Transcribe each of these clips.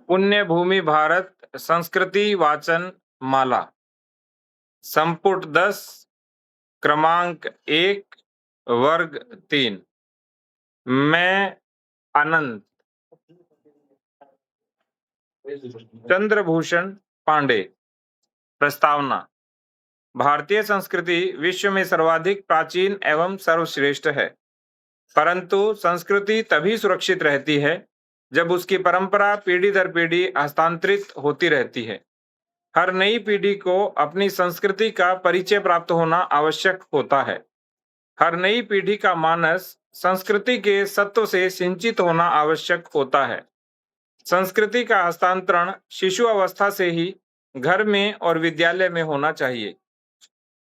पुण्य भूमि भारत संस्कृति वाचन माला संपुट 10 क्रमांक 1 वर्ग 3। मैं अनंत चंद्रभूषण पांडे। प्रस्तावना। भारतीय संस्कृति विश्व में सर्वाधिक प्राचीन एवं सर्वश्रेष्ठ है, परंतु संस्कृति तभी सुरक्षित रहती है जब उसकी परंपरा पीढ़ी दर पीढ़ी हस्तांतरित होती रहती है। हर नई पीढ़ी को अपनी संस्कृति का परिचय प्राप्त होना आवश्यक होता है। हर नई पीढ़ी का मानस संस्कृति के सत्व से सिंचित होना आवश्यक होता है। संस्कृति का हस्तांतरण शिशु अवस्था से ही घर में और विद्यालय में होना चाहिए।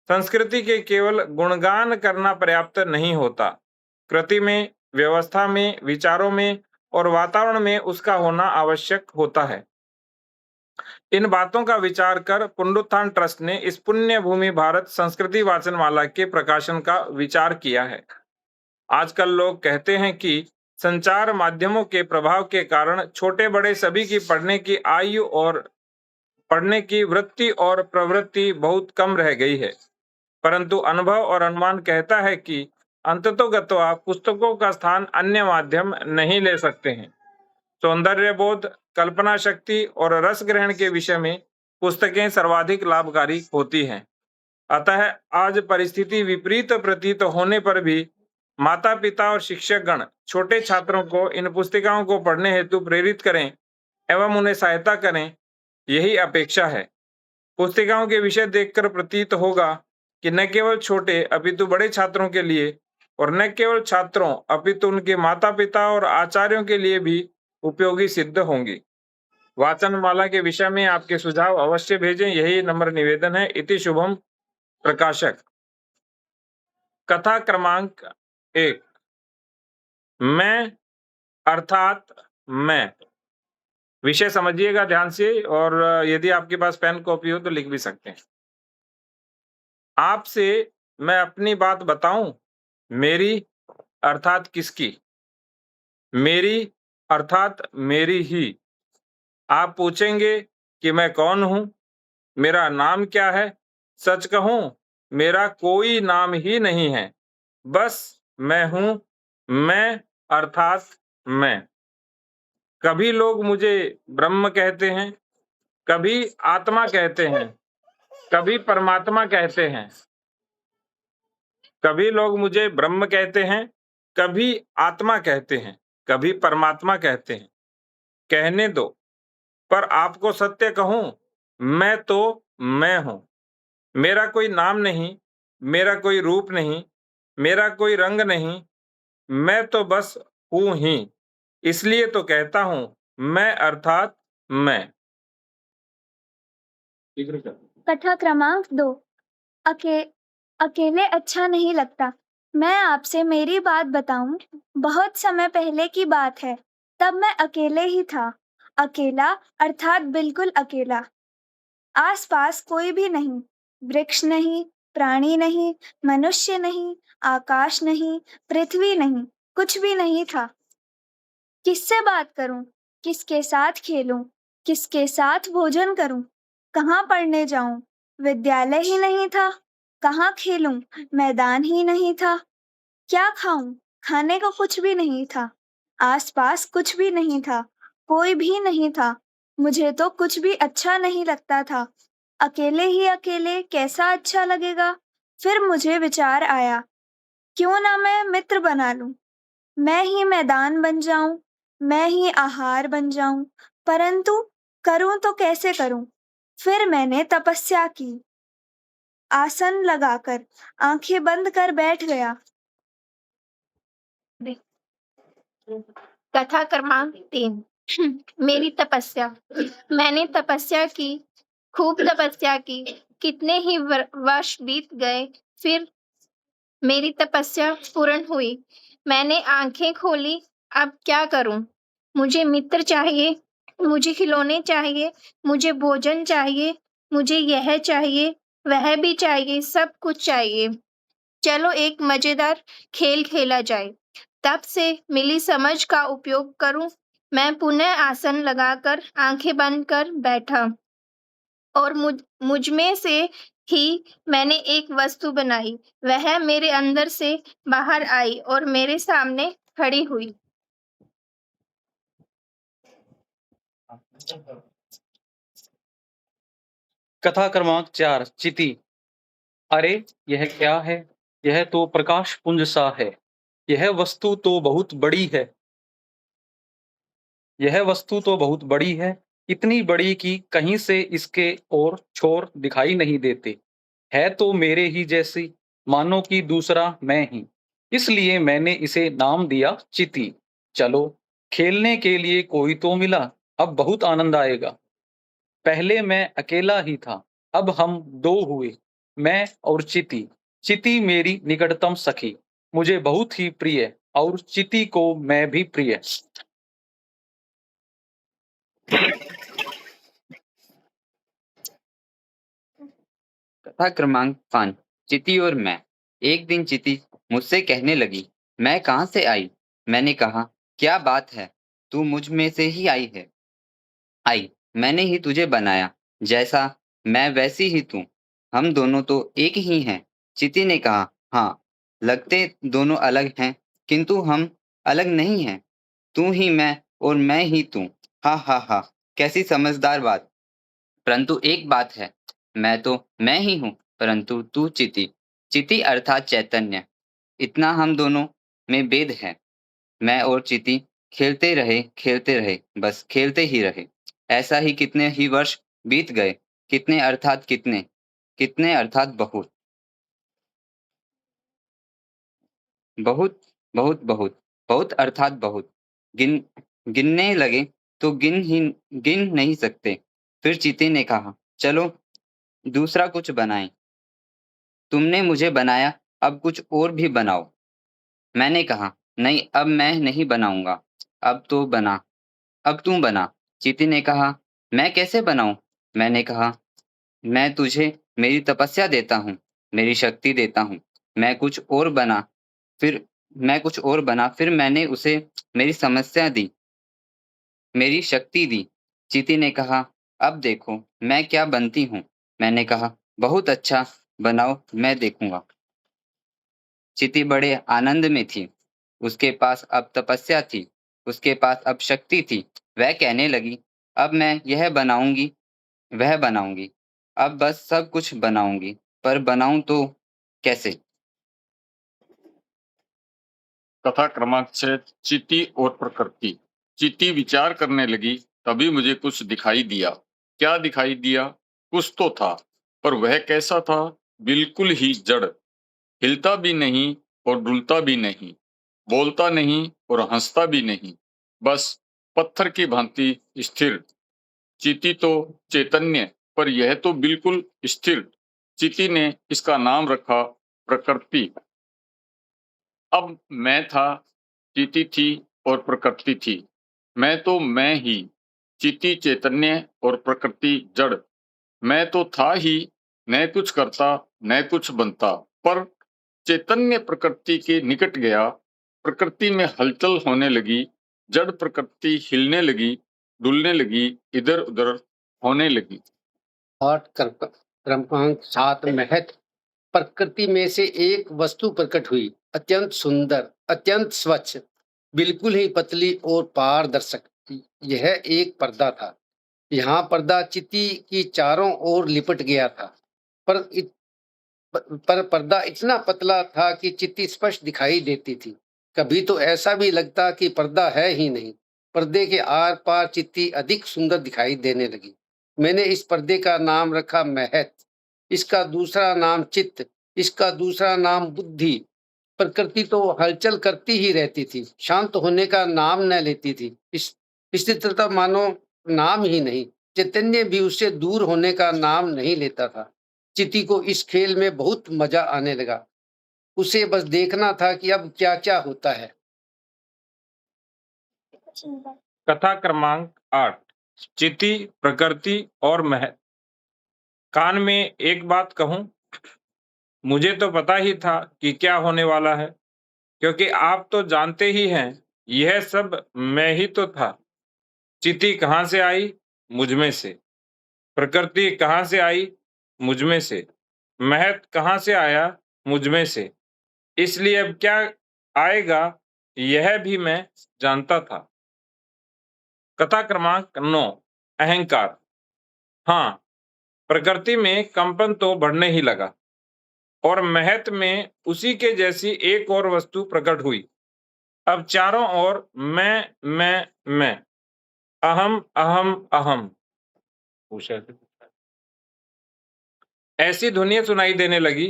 संस्कृति के केवल गुणगान करना पर्याप्त नहीं होता, कृति में, व्यवस्था में, विचारों में और वातावरण में उसका होना आवश्यक होता है। इन बातों का विचार कर पुनरुत्थान ट्रस्ट ने इस पुण्य भूमि भारत संस्कृति वाचन माला के प्रकाशन का विचार किया है। आजकल लोग कहते हैं कि संचार माध्यमों के प्रभाव के कारण छोटे बड़े सभी की पढ़ने की आयु और पढ़ने की वृत्ति और प्रवृत्ति बहुत कम रह गई है, परंतु अनुभव और अनुमान कहता है कि अंततोगत्वा पुस्तकों का स्थान अन्य माध्यम नहीं ले सकते हैं। सौंदर्य बोध, कल्पना शक्ति और रस ग्रहण के विषय में पुस्तकें सर्वाधिक लाभकारी होती हैं। अतः आज परिस्थिति विपरीत प्रतीत होने पर भी माता पिता और शिक्षक गण छोटे छात्रों को इन पुस्तिकाओं को पढ़ने हेतु प्रेरित करें एवं उन्हें सहायता करें, यही अपेक्षा है। पुस्तिकाओं के विषय देखकर प्रतीत होगा कि न केवल छोटे अपितु बड़े छात्रों के लिए और न केवल छात्रों अपितु उनके माता पिता और आचार्यों के लिए भी उपयोगी सिद्ध होंगी। वाचन माला के विषय में आपके सुझाव अवश्य भेजें, यही नम्र निवेदन है। इति शुभम। प्रकाशक। कथा क्रमांक 1। मैं अर्थात मैं। विषय समझिएगा ध्यान से, और यदि आपके पास पेन कॉपी हो तो लिख भी सकते हैं। आपसे मैं अपनी बात बताऊं, मेरी अर्थात किसकी? मेरी अर्थात मेरी ही। आप पूछेंगे कि मैं कौन हूं, मेरा नाम क्या है? सच कहूं, मेरा कोई नाम ही नहीं है, बस मैं हूं। मैं अर्थात मैं। कभी लोग मुझे ब्रह्म कहते हैं, कभी आत्मा कहते हैं, कभी परमात्मा कहते हैं। कभी लोग मुझे ब्रह्म कहते हैं, कभी आत्मा कहते हैं, कभी परमात्मा कहते हैं। कहने दो, पर आपको सत्य कहूं, मैं तो मैं हूं। मेरा कोई नाम नहीं, मेरा कोई रूप नहीं, मेरा कोई रंग नहीं, मैं तो बस हूं ही। इसलिए तो कहता हूं, मैं अर्थात मैं। कथा क्रमांक 2। अकेले अच्छा नहीं लगता। मैं आपसे मेरी बात बताऊं, बहुत समय पहले की बात है। तब मैं अकेले ही था। अकेला अर्थात बिल्कुल अकेला। आसपास कोई भी नहीं, वृक्ष नहीं, प्राणी नहीं, मनुष्य नहीं, आकाश नहीं, पृथ्वी नहीं, कुछ भी नहीं था। किससे बात करूं? किसके साथ खेलूं? किसके साथ भोजन करूं? कहाँ पढ़ने जाऊं? विद्यालय ही नहीं था। कहाँ खेलूं? मैदान ही नहीं था। क्या खाऊं? खाने को कुछ भी नहीं था। आसपास कुछ भी नहीं था, कोई भी नहीं था। मुझे तो कुछ भी अच्छा नहीं लगता था। अकेले ही अकेले कैसा अच्छा लगेगा? फिर मुझे विचार आया, क्यों ना मैं मित्र बना लूं। मैं ही मैदान बन जाऊं, मैं ही आहार बन जाऊं। परंतु करूं तो कैसे करूं? फिर मैंने तपस्या की। आसन लगाकर आंखें बंद कर बैठ गया। कथा क्रमांक 3। मेरी तपस्या। मैंने तपस्या की, खूब तपस्या की। कितने ही वर्ष बीत गए, फिर मेरी तपस्या पूर्ण हुई। मैंने आंखें खोली। अब क्या करूं? मुझे मित्र चाहिए, मुझे खिलौने चाहिए, मुझे भोजन चाहिए, मुझे यह चाहिए, वह भी चाहिए, सब कुछ चाहिए। चलो एक मजेदार खेल खेला जाए। तब से मिली समझ का उपयोग करूं, मैं पुनः आसन लगाकर आंखें बंद कर बैठा और मुझ में से ही मैंने एक वस्तु बनाई। वह मेरे अंदर से बाहर आई और मेरे सामने खड़ी हुई। कथा क्रमांक 4 चिति। अरे यह क्या है? यह तो प्रकाश पुंज सा है। यह वस्तु तो बहुत बड़ी है। यह वस्तु तो बहुत बड़ी है, इतनी बड़ी कि कहीं से इसके और छोर दिखाई नहीं देते। है तो मेरे ही जैसी, मानो कि दूसरा मैं ही। इसलिए मैंने इसे नाम दिया चिति। चलो खेलने के लिए कोई तो मिला, अब बहुत आनंद आएगा। पहले मैं अकेला ही था, अब हम दो हुए, मैं और चिति। चिति मेरी निकटतम सखी, मुझे बहुत ही प्रिय, और चिति को मैं भी प्रिय। कथा क्रमांक 5 चिति और मैं। एक दिन चिति मुझसे कहने लगी, मैं कहाँ से आई? मैंने कहा, क्या बात है, तू मुझ में से ही आई। मैंने ही तुझे बनाया, जैसा मैं वैसी ही तू। हम दोनों तो एक ही हैं। चिति ने कहा, हाँ, लगते दोनों अलग हैं, किंतु हम अलग नहीं हैं। तू ही मैं और मैं ही तू। हा हा हा, कैसी समझदार बात। परंतु एक बात है, मैं तो मैं ही हूँ, परंतु तू चिति। चिति अर्थात चैतन्य। इतना हम दोनों में भेद है। मैं और चिति खेलते रहे, बस खेलते ही रहे। ऐसा ही कितने ही वर्ष बीत गए। कितने अर्थात कितने, कितने अर्थात बहुत। बहुत, बहुत, बहुत, बहुत अर्थात बहुत। गिन गिनने लगे तो गिन नहीं सकते। फिर चीते ने कहा, चलो दूसरा कुछ बनाएं। तुमने मुझे बनाया, अब कुछ और भी बनाओ। मैंने कहा, नहीं, अब मैं नहीं बनाऊंगा। अब तुम बना। चीते ने कहा, मैं कैसे बनाऊं? मैंने कहा, मैं तुझे मेरी तपस्या देता हूँ, मेरी शक्ति देता हूँ। मैं कुछ और बना, फिर मैंने उसे मेरी समस्या दी, मेरी शक्ति दी। चींटी ने कहा, अब देखो मैं क्या बनती हूँ। मैंने कहा, बहुत अच्छा, बनाओ, मैं देखूंगा। चींटी बड़े आनंद में थी। उसके पास अब तपस्या थी, उसके पास अब शक्ति थी। वह कहने लगी, अब मैं यह बनाऊंगी, वह बनाऊंगी, अब बस सब कुछ बनाऊंगी, पर बनाऊं तो कैसे? कथा क्रमांक 6 चींटी और प्रकृति। चींटी विचार करने लगी, तभी मुझे कुछ दिखाई दिया। क्या दिखाई दिया? कुछ तो था, पर वह कैसा था? बिल्कुल ही जड़, हिलता भी नहीं और डुलता भी नहीं, बोलता नहीं और हंसता भी नहीं, बस पत्थर की भांति स्थिर। चींटी तो चैतन्य, पर यह तो बिल्कुल स्थिर। चींटी ने इसका नाम रखा प्रकृति। अब मैं था, चींटी थी और प्रकृति थी। मैं तो मैं ही, चींटी चैतन्य और प्रकृति जड़। मैं तो था ही, न कुछ करता न कुछ बनता, पर चैतन्य प्रकृति के निकट गया। प्रकृति में हलचल होने लगी, जड़ प्रकृति हिलने लगी, डुलने लगी, इधर उधर होने लगी। पाठ क्रमांक 7 महत्व। प्रकृति में से एक वस्तु प्रकट हुई, अत्यंत सुंदर, अत्यंत स्वच्छ, बिल्कुल ही पतली और पारदर्शक। यह एक पर्दा था। यहाँ पर्दा चिति की चारों ओर लिपट गया था, पर पर्दा इतना पतला था कि चिति स्पष्ट दिखाई देती थी। कभी तो ऐसा भी लगता कि पर्दा है ही नहीं। पर्दे के आर पार चिति अधिक सुंदर दिखाई देने लगी। मैंने इस पर्दे का नाम रखा महत, इसका दूसरा नाम चित्त, इसका दूसरा नाम बुद्धि। प्रकृति तो हलचल करती ही रहती थी, शांत होने का नाम न लेती थी। स्थिरता मानो नाम ही नहीं। चैतन्य भी उससे दूर होने का नाम नहीं लेता था। चिति को इस खेल में बहुत मजा आने लगा। उसे बस देखना था कि अब क्या क्या होता है। कथा क्रमांक 8 चिति, प्रकृति और महत। कान में एक बात कहूं, मुझे तो पता ही था कि क्या होने वाला है, क्योंकि आप तो जानते ही हैं, यह सब मैं ही तो था। चिति कहाँ से आई? मुझ में से। प्रकृति कहाँ से आई? मुझ में से। महत कहाँ से आया? मुझ में से। इसलिए अब क्या आएगा यह भी मैं जानता था। कथा क्रमांक 9 अहंकार। हाँ, प्रकृति में कंपन तो बढ़ने ही लगा और महत में उसी के जैसी एक और वस्तु प्रकट हुई। अब चारों ओर मैं, अहम अहम अहम ऐसी ध्वनियां सुनाई देने लगी।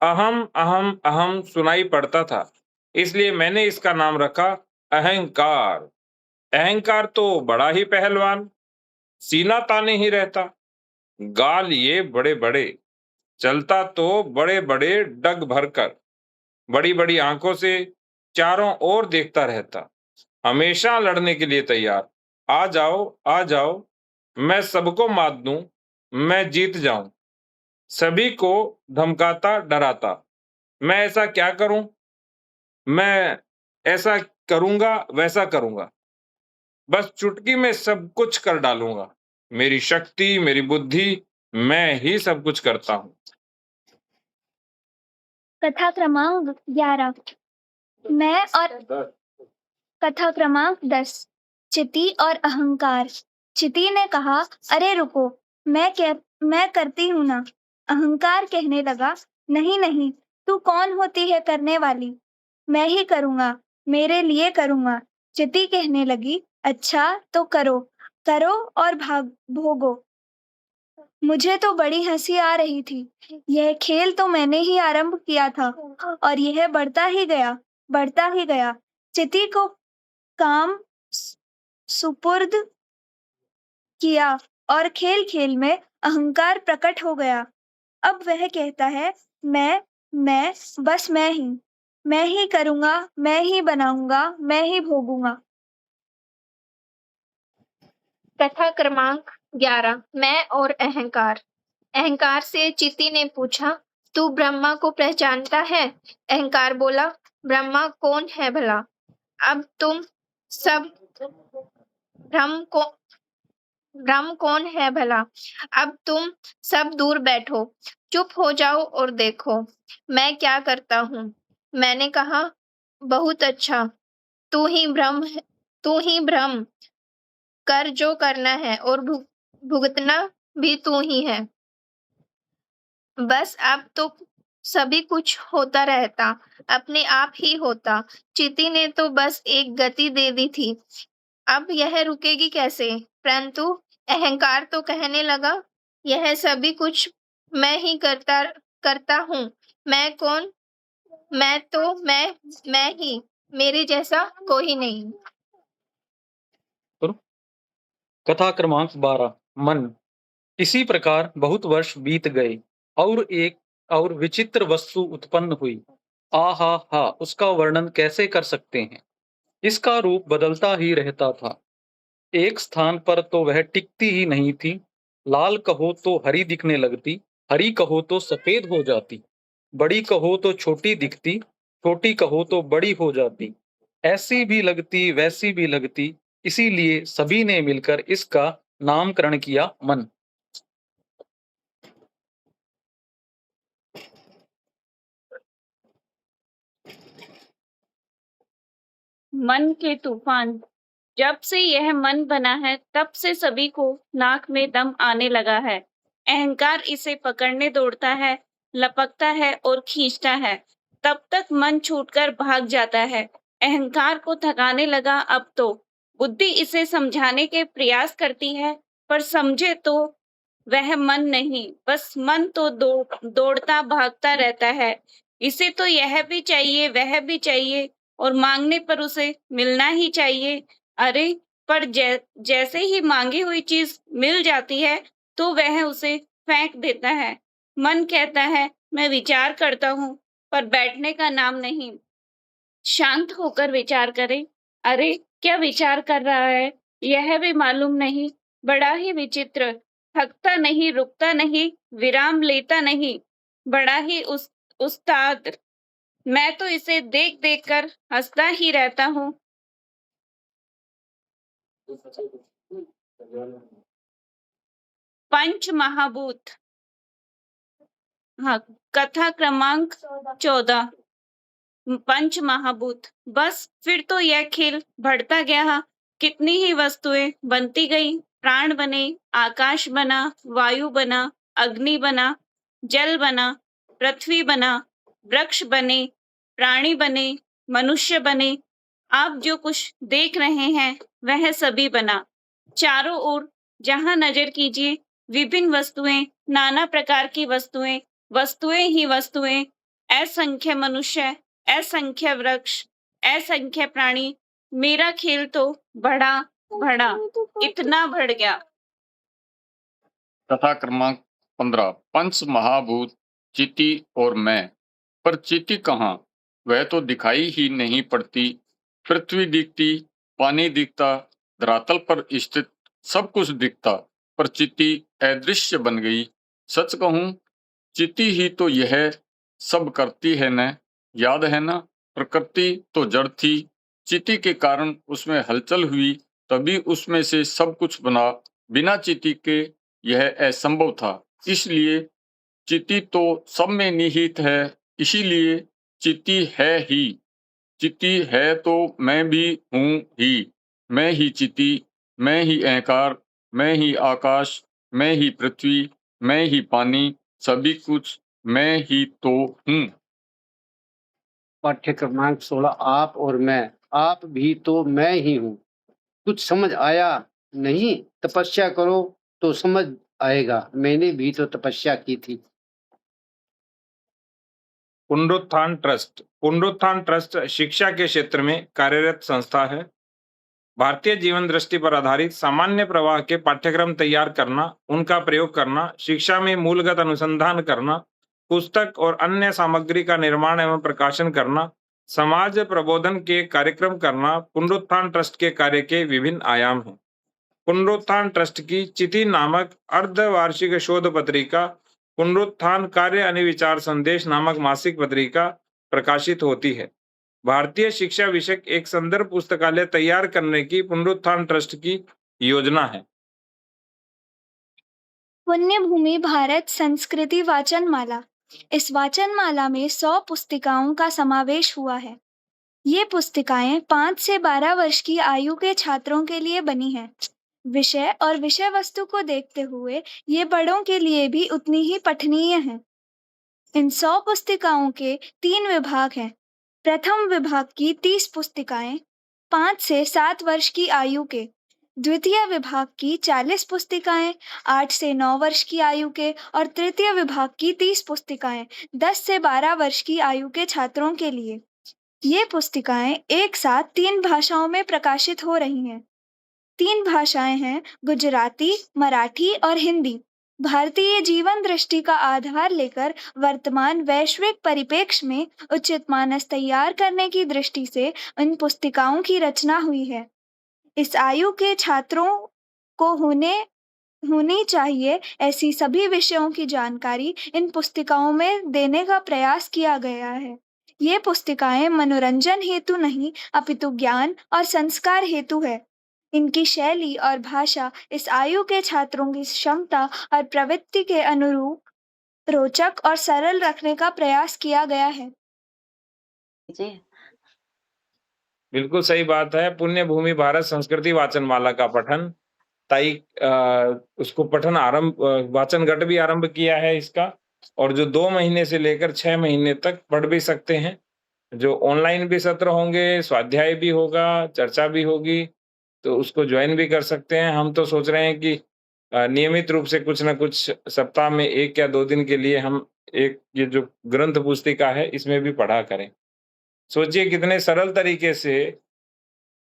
अहम अहम अहम सुनाई पड़ता था, इसलिए मैंने इसका नाम रखा अहंकार। अहंकार तो बड़ा ही पहलवान, सीना ताने ही रहता, गाल ये बड़े बड़े, चलता तो बड़े बड़े डग भरकर, बड़ी बड़ी आंखों से चारों ओर देखता रहता, हमेशा लड़ने के लिए तैयार। आ जाओ आ जाओ, मैं सबको मात दूं, मैं जीत जाऊं। सभी को धमकाता डराता। मैं ऐसा क्या करूं? मैं ऐसा करूंगा, वैसा करूंगा, बस चुटकी में सब कुछ कर डालूंगा। मेरी शक्ति, मेरी बुद्धि, मैं ही सब कुछ करता हूं। कथा क्रमांक 11 मैं और कथा क्रमांक 10 चिति और अहंकार। चिति ने कहा, अरे रुको, मैं करती हूं ना। अहंकार कहने लगा, नहीं नहीं, तू कौन होती है करने वाली? मैं ही करूंगा, मेरे लिए करूंगा। चिति कहने लगी, अच्छा तो करो, करो और भोगो। मुझे तो बड़ी हंसी आ रही थी। यह खेल तो मैंने ही आरंभ किया था और यह बढ़ता ही गया, बढ़ता ही गया। चिति को काम सुपुर्द किया और खेल खेल में अहंकार प्रकट हो गया। अब वह कहता है, मैं, बस मैं ही करूंगा, मैं ही बनाऊंगा, मैं ही भोगूंगा। कथा क्रमांक 11 मैं और अहंकार। अहंकार से चिति ने पूछा, तू ब्रह्मा को पहचानता है? अहंकार बोला, ब्रह्मा कौन है भला? अब तुम सब ब्रह्म कौन है भला? अब तुम सब दूर बैठो, चुप हो जाओ और देखो मैं क्या करता हूँ। मैंने कहा, बहुत अच्छा, तू ही ब्रह्म, कर जो करना है और भुगतना भी तू ही है। बस अब तो सभी कुछ होता रहता, अपने आप ही होता। चिति ने तो बस एक गति दे दी थी, अब यह रुकेगी कैसे? परंतु अहंकार तो कहने लगा, यह सभी कुछ मैं ही करता हूँ। मैं कौन? मैं ही, मेरे जैसा कोई नहीं। कथा क्रमांक 12 मन। इसी प्रकार बहुत वर्ष बीत गए और एक और विचित्र वस्तु उत्पन्न हुई। आहा हा, उसका वर्णन कैसे कर सकते हैं। इसका रूप बदलता ही रहता था। एक स्थान पर तो वह टिकती ही नहीं थी। लाल कहो तो हरी दिखने लगती, हरी कहो तो सफेद हो जाती, बड़ी कहो तो छोटी दिखती, छोटी कहो तो बड़ी हो जाती, ऐसी भी लगती वैसी भी लगती। इसीलिए सभी ने मिलकर इसका नामकरण किया मन। मन के तूफान। जब से यह मन बना है तब से सभी को नाक में दम आने लगा है। अहंकार इसे पकड़ने दौड़ता है, लपकता है और खींचता है। तब तक मन छूटकर भाग जाता है। अहंकार को थकाने लगा अब तो। बुद्धि इसे समझाने के प्रयास करती है, पर समझे तो वह मन नहीं, बस मन तो दौड़ता भागता रहता है। इसे तो यह भी चाहिए, वह भी चाहिए और मांगने पर उसे मिलना ही चाहिए। अरे, पर जैसे ही मांगी हुई चीज मिल जाती है तो वह उसे फेंक देता है। मन कहता है, मैं विचार करता हूँ, पर बैठने का नाम नहीं। शांत होकर विचार करे। अरे, क्या विचार कर रहा है यह भी मालूम नहीं। बड़ा ही विचित्र, थकता नहीं, रुकता नहीं, विराम लेता नहीं, बड़ा ही उस्ताद। मैं तो इसे देख देख कर हंसता ही रहता हूँ। पंच महाभूत। हाँ, कथा क्रमांक 14। पंच महाभूत। बस फिर तो यह खेल बढ़ता गया। कितनी ही वस्तुएं बनती गई। प्राण बने, आकाश बना, वायु बना, अग्नि बना, जल बना, पृथ्वी बना, वृक्ष बने, प्राणी बने, मनुष्य बने। आप जो कुछ देख रहे हैं वह सभी बना। चारों ओर जहां नजर कीजिए विभिन्न वस्तुएं, नाना प्रकार की वस्तुएं, वस्तुएं ही वस्तुएं, असंख्य मनुष्य, असंख्य वृक्ष, असंख्य प्राणी। मेरा खेल तो बढ़ा बढ़ा, इतना बढ़ गया। कथा क्रमांक 15। पंच महाभूत, चींटी और मैं। पर चींटी कहाँ? वह तो दिखाई ही नहीं पड़ती। पृथ्वी दिखती, पानी दिखता, धरातल पर स्थित सब कुछ दिखता, पर चींटी अदृश्य बन गई। सच कहूं, चींटी ही तो यह सब करती है न, याद है ना? प्रकृति तो जड़ थी, चींटी के कारण उसमें हलचल हुई, तभी उसमें से सब कुछ बना। बिना चींटी के यह असंभव था। इसलिए चींटी तो सब में निहित है, इसीलिए चींटी है ही। चींटी है तो मैं भी हूँ ही। मैं ही चींटी, मैं ही अहंकार, मैं ही आकाश, मैं ही पृथ्वी, मैं ही पानी, सभी कुछ मैं ही तो हूँ। पाठ्य क्रमांक 16। आप और मैं। आप भी तो मैं ही हूँ। कुछ समझ आया नहीं? तपस्या करो तो समझ आएगा। मैंने भी तो तपस्या की थी। पुनरुत्थान ट्रस्ट। पुनरुत्थान ट्रस्ट शिक्षा के क्षेत्र में कार्यरत संस्था है। भारतीय जीवन दृष्टि पर आधारित सामान्य प्रवाह के पाठ्यक्रम तैयार करना, उनका प्रयोग करना, शिक्षा में मूलगत अनुसंधान करना, पुस्तक और अन्य सामग्री का निर्माण एवं प्रकाशन करना, समाज प्रबोधन के कार्यक्रम करना पुनरुत्थान ट्रस्ट के कार्य के विभिन्न आयाम हैं। पुनरुत्थान ट्रस्ट की चिति नामक अर्धवार्षिक शोध पत्रिका, पुनरुत्थान कार्य अनि विचार संदेश नामक मासिक पत्रिका प्रकाशित होती है। भारतीय शिक्षा विषयक एक संदर्भ पुस्तकालय तैयार करने की पुनरुत्थान ट्रस्ट की योजना है। पुण्य भूमि भारत संस्कृति वाचन माला। इस वाचन माला में 100 पुस्तिकाओं का समावेश हुआ है। ये पुस्तिकाएं 5 से 12 वर्ष की आयु के छात्रों के लिए बनी हैं। विषय और विषय वस्तु को देखते हुए ये बड़ों के लिए भी उतनी ही पठनीय हैं। इन 100 पुस्तिकाओं के 3 विभाग हैं। प्रथम विभाग की 30 पुस्तिकाएं 5 से 7 वर्ष की आयु के, द्वितीय विभाग की 40 पुस्तिकाएं 8 से 9 वर्ष की आयु के और तृतीय विभाग की 30 पुस्तिकाएं 10 से 12 वर्ष की आयु के छात्रों के लिए। ये पुस्तिकाएं एक साथ 3 भाषाओं में प्रकाशित हो रही हैं। 3 भाषाएं हैं गुजराती, मराठी और हिंदी। भारतीय जीवन दृष्टि का आधार लेकर वर्तमान वैश्विक परिप्रेक्ष्य में उचित मानस तैयार करने की दृष्टि से इन पुस्तिकाओं की रचना हुई है। इस आयु के छात्रों को होनी चाहिए ऐसी सभी विषयों की जानकारी इन पुस्तिकाओं में देने का प्रयास किया गया है। ये पुस्तिकाएं मनोरंजन हेतु नहीं अपितु ज्ञान और संस्कार हेतु है। इनकी शैली और भाषा इस आयु के छात्रों की क्षमता और प्रवृत्ति के अनुरूप रोचक और सरल रखने का प्रयास किया गया है। बिल्कुल सही बात है। पुण्य भूमि भारत संस्कृति वाचन माला का पठन उसको पठन वाचन गट भी आरंभ किया है इसका, और जो 2 महीने से लेकर 6 महीने तक पढ़ भी सकते हैं। जो ऑनलाइन भी सत्र होंगे, स्वाध्याय भी होगा, चर्चा भी होगी, तो उसको ज्वाइन भी कर सकते हैं। हम तो सोच रहे हैं कि नियमित रूप से कुछ ना कुछ सप्ताह में 1 या 2 दिन के लिए हम ये जो ग्रंथ पुस्तिका है इसमें भी पढ़ा करें। सोचिए कितने सरल तरीके से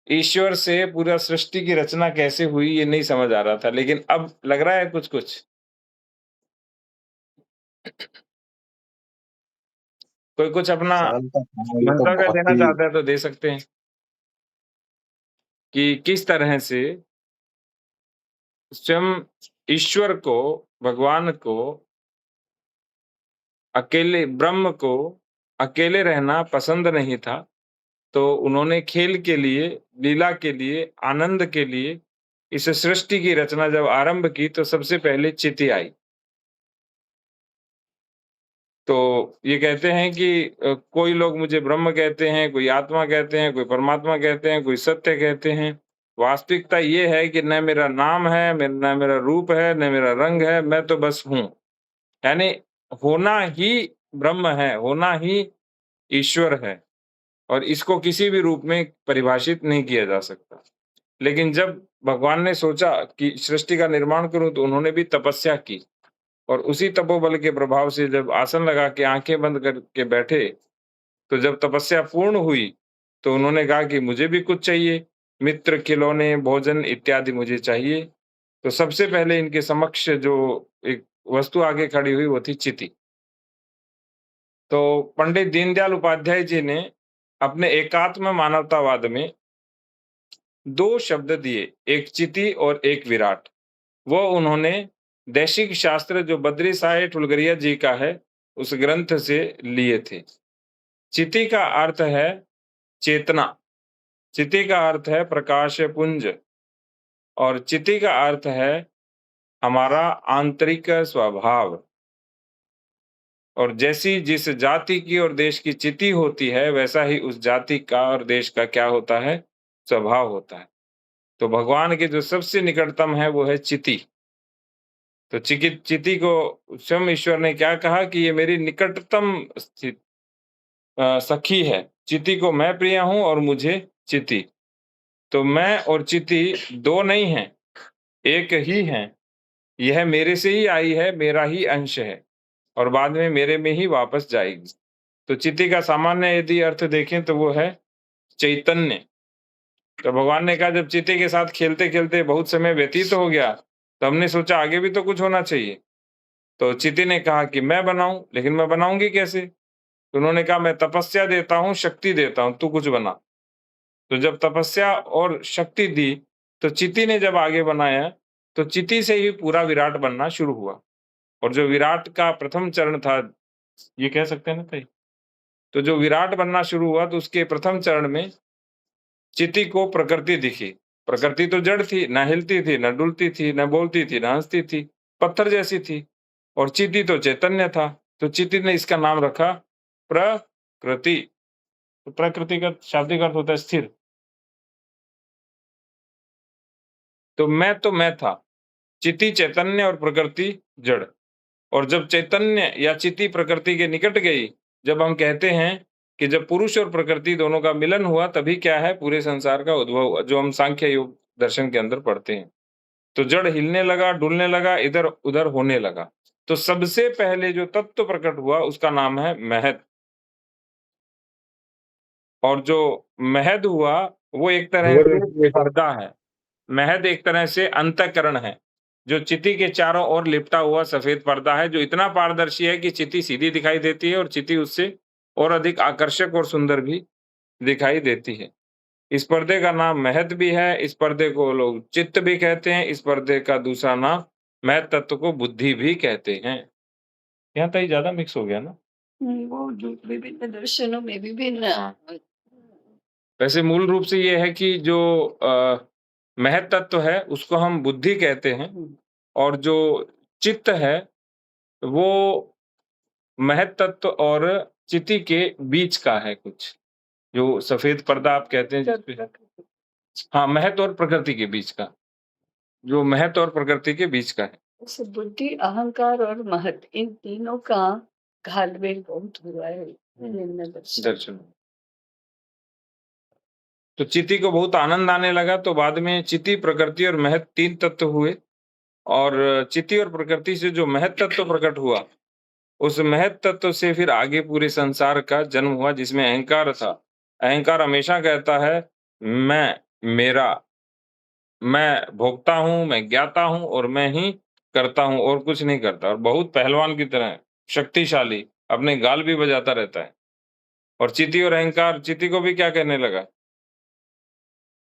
ईश्वर से पूरा सृष्टि की रचना कैसे हुई ये नहीं समझ आ रहा था, लेकिन अब लग रहा है कुछ कोई कुछ अपना मंतव्य देना चाहता है तो दे सकते हैं कि किस तरह से स्वयं ईश्वर को, भगवान को, अकेले ब्रह्म को अकेले रहना पसंद नहीं था, तो उन्होंने खेल के लिए, लीला के लिए, आनंद के लिए इस सृष्टि की रचना जब आरंभ की तो सबसे पहले चिति आई। तो ये कहते हैं कि कोई लोग मुझे ब्रह्म कहते हैं, कोई आत्मा कहते हैं, कोई परमात्मा कहते हैं, कोई सत्य कहते हैं। वास्तविकता ये है कि न मेरा नाम है, न मेरा रूप है, न मेरा रंग है, मैं तो बस हूँ। यानी होना ही ब्रह्म है, होना ही ईश्वर है और इसको किसी भी रूप में परिभाषित नहीं किया जा सकता। लेकिन जब भगवान ने सोचा कि सृष्टि का निर्माण करूं तो उन्होंने भी तपस्या की और उसी तपोबल के प्रभाव से जब आसन लगा के आंखें बंद करके बैठे, तो जब तपस्या पूर्ण हुई, तो उन्होंने कहा कि मुझे भी कुछ चाहिए, मित्र, खिलौने, भोजन इत्यादि मुझे चाहिए। तो सबसे पहले इनके समक्ष जो एक वस्तु आगे खड़ी हुई वो थी चिति। तो पंडित दीनदयाल उपाध्याय जी ने अपने एकात्म मानवतावाद में 2 शब्द दिए, एक चिति और एक विराट। वो उन्होंने दैशिक शास्त्र जो बद्री साय ठुलगरिया जी का है, उस ग्रंथ से लिए थे। चिति का अर्थ है चेतना, चिति का अर्थ है प्रकाश पुंज और चिति का अर्थ है हमारा आंतरिक स्वभाव। और जैसी जिस जाति की और देश की चिति होती है, वैसा ही उस जाति का और देश का क्या होता है? स्वभाव होता है। तो भगवान के जो सबसे निकटतम है वो है चिति। तो चिति को स्वयं ईश्वर ने क्या कहा कि ये मेरी निकटतम सखी है। चिति को मैं प्रिय हूं और मुझे चिति। तो मैं और चिति 2 नहीं हैं, एक ही हैं। यह मेरे से ही आई है, मेरा ही अंश है और बाद में मेरे में ही वापस जाएगी। तो चिति का सामान्य यदि अर्थ देखें तो वो है चैतन्य। तो भगवान ने कहा जब चिति के साथ खेलते खेलते बहुत समय व्यतीत हो गया, तो हमने सोचा आगे भी तो कुछ होना चाहिए। तो चिति ने कहा कि मैं बनाऊं, लेकिन मैं बनाऊंगी कैसे? तो उन्होंने कहा मैं तपस्या देता हूं, शक्ति देता हूं, तू कुछ बना। तो जब तपस्या और शक्ति दी, तो चिति ने जब आगे बनाया, तो चिति से ही पूरा विराट बनना शुरू हुआ। और जो विराट का प्रथम चरण था, ये कह सकते हैं ना भाई, तो जो विराट बनना शुरू हुआ तो उसके प्रथम चरण में चिति को प्रकृति दिखी। प्रकृति तो जड़ थी, न हिलती थी, न डुलती थी, न बोलती थी, न हंसती थी, पत्थर जैसी थी। और चिति तो चैतन्य था। तो चिति ने इसका नाम रखा प्रकृति। तो प्रकृति का शाब्दिक अर्थ होता है स्थिर। तो मैं था, चिति चैतन्य और प्रकृति जड़। और जब चैतन्य या चिति प्रकृति के निकट गई, जब हम कहते हैं कि जब पुरुष और प्रकृति दोनों का मिलन हुआ, तभी क्या है? पूरे संसार का उद्भव हुआ, जो हम सांख्य योग दर्शन के अंदर पढ़ते हैं। तो जड़ हिलने लगा, डुलने लगा, इधर उधर होने लगा। तो सबसे पहले जो तत्व प्रकट हुआ उसका नाम है महत। और जो महद हुआ वो एक तरह से पर्दा है। महद एक तरह से अंतःकरण है, जो चिति के चारों ओर लिपटा हुआ सफेद पर्दा है, जो इतना पारदर्शी है कि चिति सीधी दिखाई देती है और चिति उससे और अधिक आकर्षक और सुंदर भी दिखाई देती है। इस पर्दे का नाम महद भी है। इस पर्दे को लोग चित्त भी कहते हैं। इस पर्दे का दूसरा नाम महद तत्व को बुद्धि भी कहते हैं। यहाँ तक ज्यादा मिक्स हो गया ना? वो जो विभिन्न दर्शनों में विभिन्न वैसे मूल रूप से ये है कि जो महत तत्व है उसको हम बुद्धि कहते हैं और जो चित्त है वो महत तत्व और चिति के बीच का है कुछ, जो सफेद पर्दा आप कहते हैं जिसपे, हाँ, महत और प्रकृति के बीच का, जो महत और प्रकृति के बीच का है। जैसे बुद्धि, अहंकार और महत, इन तीनों का घालमेल बहुत हुआ है विभिन्न दर्शन। तो चिति को बहुत आनंद आने लगा, तो बाद में चिति, प्रकृति और महत 3 तत्व हुए और चिति और प्रकृति से जो महत तत्व प्रकट हुआ, उस महत तत्व से फिर आगे पूरे संसार का जन्म हुआ, जिसमें अहंकार था। अहंकार हमेशा कहता है मैं, मेरा, मैं भोगता हूँ, मैं ज्ञाता हूँ और मैं ही करता हूँ और कुछ नहीं करता। और बहुत पहलवान की तरह शक्तिशाली, अपने गाल भी बजाता रहता है। और चिति और अहंकार चिति को भी क्या कहने लगा?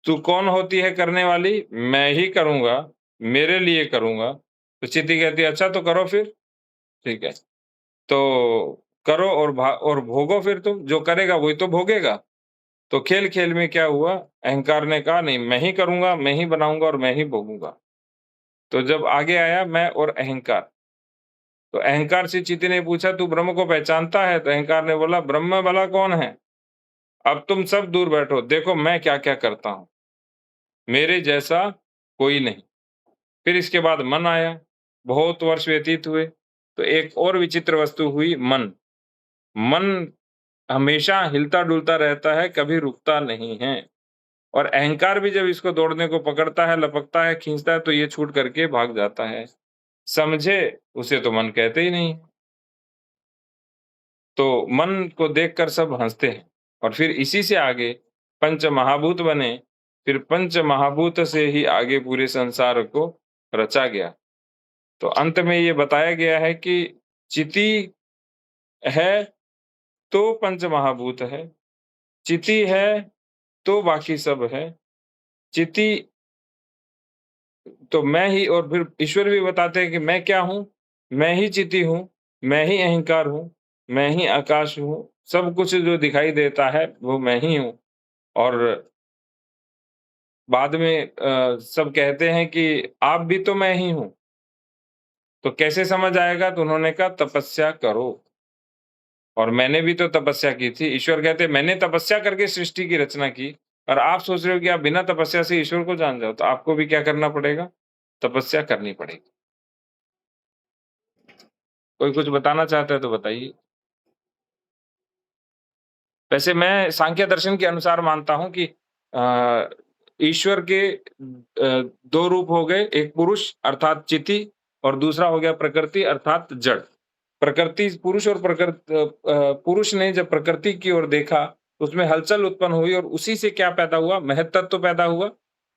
तू कौन होती है करने वाली? मैं ही करूंगा, मेरे लिए करूंगा। तो चिति कहती है अच्छा तो करो फिर, ठीक है, तो करो और भोगो फिर, तुम जो करेगा वही तो भोगेगा। तो खेल खेल में क्या हुआ, अहंकार ने कहा नहीं मैं ही करूंगा, मैं ही बनाऊंगा और मैं ही भोगूंगा। तो जब आगे आया मैं और अहंकार, तो अहंकार से चींटी ने पूछा तू ब्रह्म को पहचानता है? तो अहंकार ने बोला ब्रह्म भला कौन है, अब तुम सब दूर बैठो, देखो मैं क्या क्या करता हूं, मेरे जैसा कोई नहीं। फिर इसके बाद मन आया, बहुत वर्ष व्यतीत हुए, तो एक और विचित्र वस्तु हुई, मन। मन हमेशा हिलता डुलता रहता है, कभी रुकता नहीं है। और अहंकार भी जब इसको दौड़ने को पकड़ता है, लपकता है, खींचता है, तो ये छूट करके भाग जाता है। समझे उसे तो मन कहते ही नहीं। तो मन को देखकर सब हंसते हैं। और फिर इसी से आगे पंच महाभूत बने, फिर पंच महाभूत से ही आगे पूरे संसार को रचा गया। तो अंत में ये बताया गया है कि चिति है तो पंच महाभूत है, चिति है तो बाकी सब है, चिति तो मैं ही। और फिर ईश्वर भी बताते हैं कि मैं क्या हूं, मैं ही चिति हूं, मैं ही अहंकार हूं, मैं ही आकाश हूं, सब कुछ जो दिखाई देता है वो मैं ही हूं। और बाद में सब कहते हैं कि आप भी तो मैं ही हूं। तो कैसे समझ आएगा? तो उन्होंने कहा तपस्या करो। और मैंने भी तो तपस्या की थी। ईश्वर कहते मैंने तपस्या करके सृष्टि की रचना की, और आप सोच रहे हो कि आप बिना तपस्या से ईश्वर को जान जाओ, तो आपको भी क्या करना पड़ेगा? तपस्या करनी पड़ेगी। कोई कुछ बताना चाहता है तो बताइए। वैसे मैं सांख्य दर्शन के अनुसार मानता हूं कि ईश्वर के दो रूप हो गए, एक पुरुष अर्थात चिति, और दूसरा हो गया प्रकृति अर्थात जड़। प्रकृति पुरुष और पुरुष ने जब प्रकृति की ओर देखा, उसमें हलचल उत्पन्न हुई, और उसी से क्या पैदा हुआ? महत तत्व पैदा हुआ।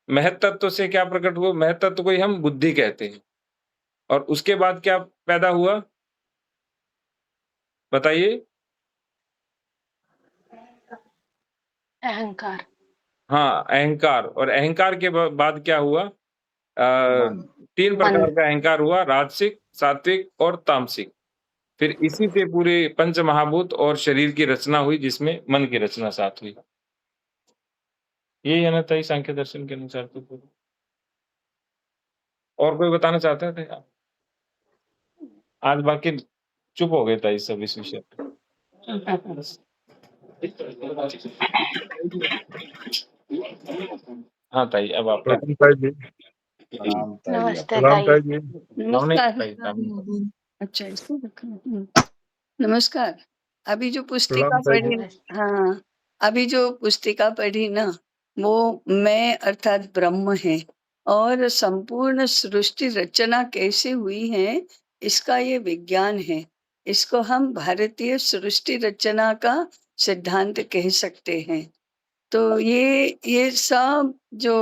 महत तत्व से क्या प्रकट हुआ? महत तत्व को ही हम बुद्धि कहते हैं। और उसके बाद क्या पैदा हुआ, बताइए? अहंकार। हाँ, अहंकार। और अहंकार के बाद क्या हुआ? तीन प्रकार का अहंकार हुआ, राजसिक, सात्विक और तामसिक। फिर इसी से पूरे पंच महाभूत और शरीर की रचना हुई, जिसमें मन की रचना साथ हुई। यही है ना ताई सांख्य दर्शन के अनुसार तो पूरा। और कोई बताना चाहता है ताई? आज बाकी चुप हो गए ताई सब इस विषय पे। हाँ ताई, अब आप नमस्ते प्रणाम ताई। ताई जी। नमस्कार। अच्छा इसको रखना। नमस्कार। अभी जो पुस्तिका प्रणाम ताई जी। पढ़ी, हाँ, अभी जो पुस्तिका पढ़ी ना, वो मैं अर्थात ब्रह्म है, और संपूर्ण सृष्टि रचना कैसे हुई है इसका ये विज्ञान है। इसको हम भारतीय सृष्टि रचना का सिद्धांत कह सकते हैं। तो ये सब जो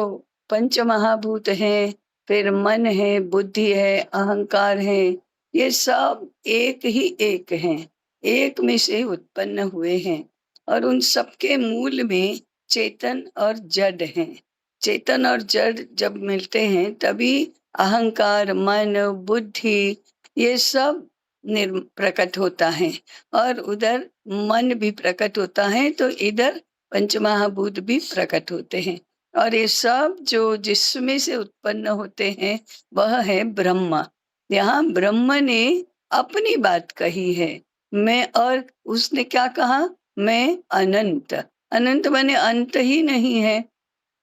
पंच महाभूत हैं, फिर मन है, बुद्धि है, अहंकार है, ये सब एक ही एक हैं, एक में से उत्पन्न हुए हैं, और उन सबके मूल में चेतन और जड़ हैं। चेतन और जड़ जब मिलते हैं तभी अहंकार, मन, बुद्धि ये सब प्रकट होता है, और उधर मन भी प्रकट होता है, तो इधर पंचमहाभूत भी प्रकट होते हैं। और ये सब जो जिसमें से उत्पन्न होते हैं वह है ब्रह्म। यहाँ ब्रह्म ने अपनी बात कही है, मैं, और उसने क्या कहा? मैं अनंत। अनंत माने अंत ही नहीं है,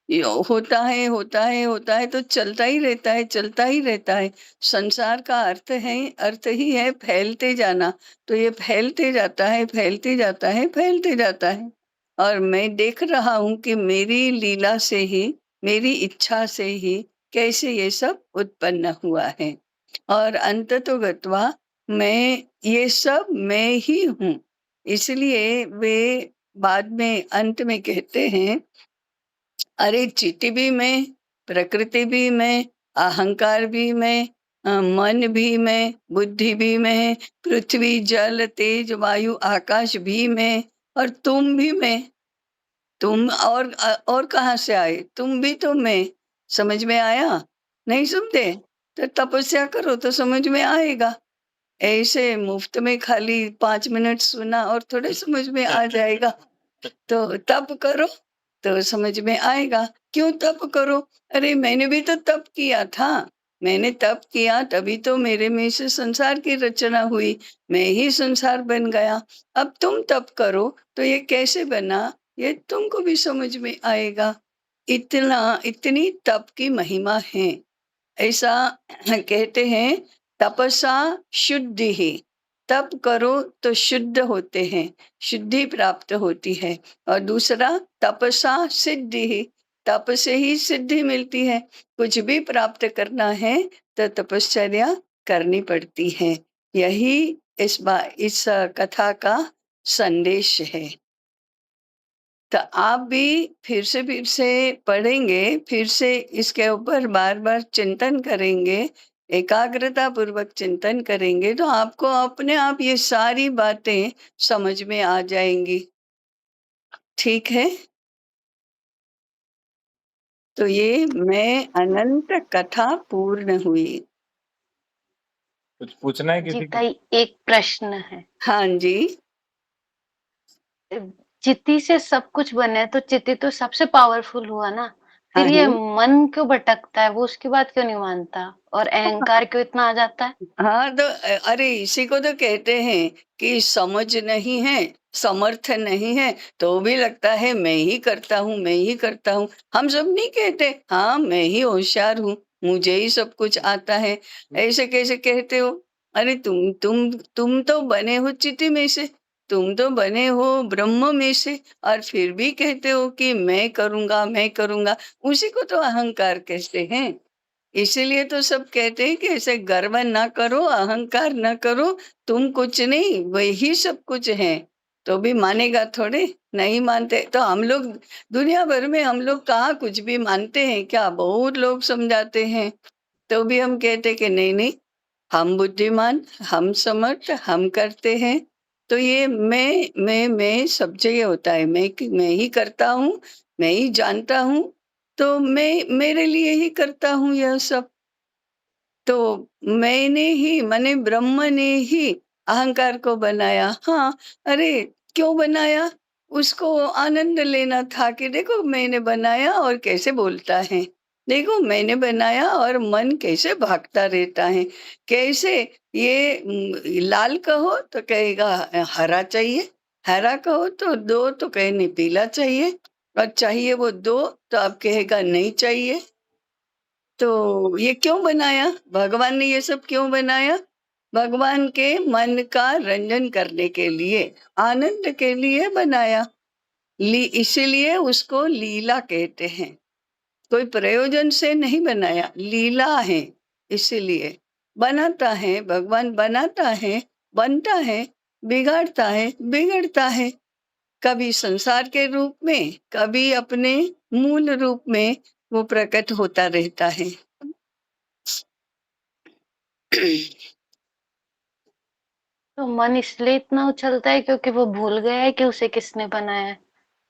ये होता है होता है होता है, तो चलता ही रहता है, चलता ही रहता है। संसार का अर्थ ही है फैलते जाना, तो ये फैलते जाता है, फैलते जाता है, फैलते जाता है। और मैं देख रहा हूँ कि मेरी लीला से ही, मेरी इच्छा से ही कैसे ये सब उत्पन्न हुआ है, और अंततोगत्वा मैं, ये सब मैं ही हूँ। इसलिए वे बाद में अंत में कहते हैं, अरे चिति भी मैं, प्रकृति भी मैं, अहंकार भी मैं, मन भी मैं, बुद्धि भी मैं, पृथ्वी, जल, तेज, वायु, आकाश भी मैं, और तुम भी मैं। तुम और कहाँ से आए? तुम भी तो मैं। समझ में आया? नहीं समझे? तो तपस्या करो तो समझ में आएगा। ऐसे मुफ्त में खाली 5 मिनट सुना और थोड़े समझ में आ जाएगा। तो तप करो तो समझ में आएगा। क्यों तप करो? अरे मैंने भी तो तप किया था। मैंने तप किया तभी तो मेरे में से संसार की रचना हुई। मैं ही संसार बन गया। अब तुम तप करो तो ये कैसे बना, ये तुमको भी समझ में आएगा। इतनी तप की महिमा है। ऐसा कहते हैं, तपसा शुद्धि ही। तप करो तो शुद्ध होते हैं, शुद्धि प्राप्त होती है। और दूसरा तपसा सिद्धि ही। तप से ही सिद्धि मिलती है। कुछ भी प्राप्त करना है तो तपश्चर्या करनी पड़ती है। यही इस कथा का संदेश है। तो आप भी फिर से पढ़ेंगे, फिर से इसके ऊपर बार-बार चिंतन करेंगे, एकाग्रता पूर्वक चिंतन करेंगे तो आपको अपने आप ये सारी बातें समझ में आ जाएँगी। ठीक है? तो ये मैं अनंत कथा पूर्ण हुई। कुछ पूछना है जी किसी को? ताई, एक प्रश्न है। हाँ जी। चिति से सब कुछ बना है तो चिति तो सबसे पावरफुल हुआ ना, हाँ, फिर ये हाँ। मन क्यों भटकता है, वो उसकी बात क्यों नहीं मानता और अहंकार क्यों इतना आ जाता है? हाँ, तो अरे इसी को तो कहते हैं कि समझ नहीं है, समर्थ नहीं है, तो भी लगता है मैं ही करता हूँ, मैं ही करता हूँ। हम सब नहीं कहते, हाँ, मैं ही होशियार हूँ, मुझे ही सब कुछ आता है। ऐसे कैसे कहते हो? अरे तुम तो बने हो चिति में से, तुम तो बने हो ब्रह्म में से और फिर भी कहते हो कि मैं करूँगा, मैं करूँगा। उसी को तो अहंकार कहते हैं। इसीलिए तो सब कहते हैं कि ऐसे गर्व ना करो, अहंकार ना करो, तुम कुछ नहीं, वही सब कुछ है। तो भी मानेगा थोड़े, नहीं मानते। तो हम लोग दुनिया भर में हम लोग कहाँ कुछ भी मानते हैं क्या? बहुत लोग समझाते हैं, तो भी हम कहते कि नहीं, हम बुद्धिमान, हम समर्थ, हम करते हैं। तो ये मैं सब जगह होता है। मैं ही करता हूँ, मैं ही जानता हूँ, तो मैं मेरे लिए ही करता हूँ यह सब। तो मैंने ही माने ब्रह्म ने ही अहंकार को बनाया। हाँ, अरे क्यों बनाया? उसको आनंद लेना था कि देखो मैंने बनाया और कैसे बोलता है। देखो मैंने बनाया और मन कैसे भागता रहता है। कैसे ये लाल कहो तो कहेगा हरा चाहिए, हरा कहो तो दो तो कहे नहीं पीला चाहिए और चाहिए वो दो तो अब कहेगा नहीं चाहिए। तो ये क्यों बनाया? भगवान ने ये सब क्यों बनाया? भगवान के मन का रंजन करने के लिए, आनंद के लिए बनाया। इसीलिए उसको लीला कहते हैं। कोई प्रयोजन से नहीं बनाया, लीला है। इसीलिए बनाता है, भगवान बनाता है, बनता है, बिगाड़ता है, बिगड़ता है। कभी संसार के रूप में, कभी अपने मूल रूप में वो प्रकट होता रहता है। तो मन इसलिए इतना उछलता है क्योंकि वो भूल गया है कि उसे किसने बनाया है।